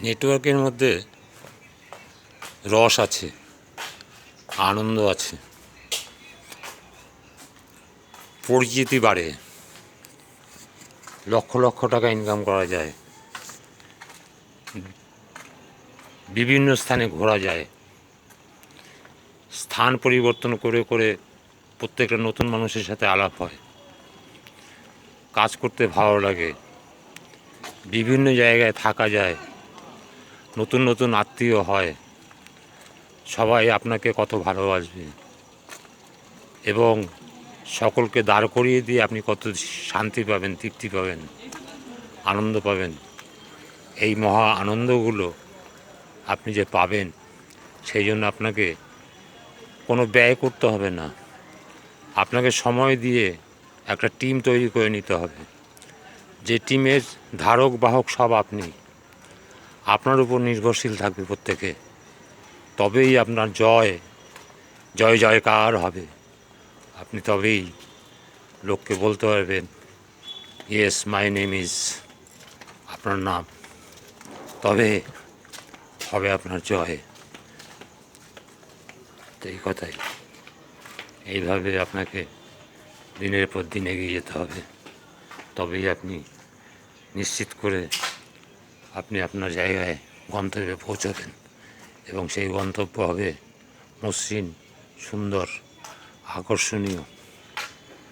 নেটওয়ার্কের মধ্যে রস আছে, আনন্দ আছে, পরিচিতি বাড়ে, লক্ষ লক্ষ টাকা ইনকাম করা যায়, বিভিন্ন স্থানে ঘোরা যায়, স্থান পরিবর্তন করে করে প্রত্যেকটা নতুন মানুষের সাথে আলাপ হয়, কাজ করতে ভালো লাগে, বিভিন্ন জায়গায় থাকা যায়, নতুন নতুন আত্মীয় হয়, সবাই আপনাকে কত ভালোবাসবে এবং সকলকে দাঁড় করিয়ে দিয়ে আপনি কত শান্তি পাবেন, তৃপ্তি পাবেন, আনন্দ পাবেন। এই মহা আনন্দগুলো আপনি যে পাবেন সেই জন্য আপনাকে কোনো ব্যয় করতে হবে না। আপনাকে সময় দিয়ে একটা টিম তৈরি করে নিতে হবে, যে টিমের ধারক বাহক সব আপনি। আপনার উপর নির্ভরশীল থাকবে প্রত্যেকে, তবেই আপনার জয় জয়কার হবে। আপনি তবেই লোককে বলতে পারবেন, ইয়েস মাই নেম ইজ, আপনার নাম, তবে হবে আপনার জয়। তো এই কথাই, এইভাবে আপনাকে দিনের পর দিন এগিয়ে যেতে হবে, তবেই আপনি নিশ্চিত করে আপনি আপনার জায়গায় গন্তব্যে পৌঁছাবেন এবং সেই গন্তব্য হবে মসৃণ, সুন্দর, আকর্ষণীয়।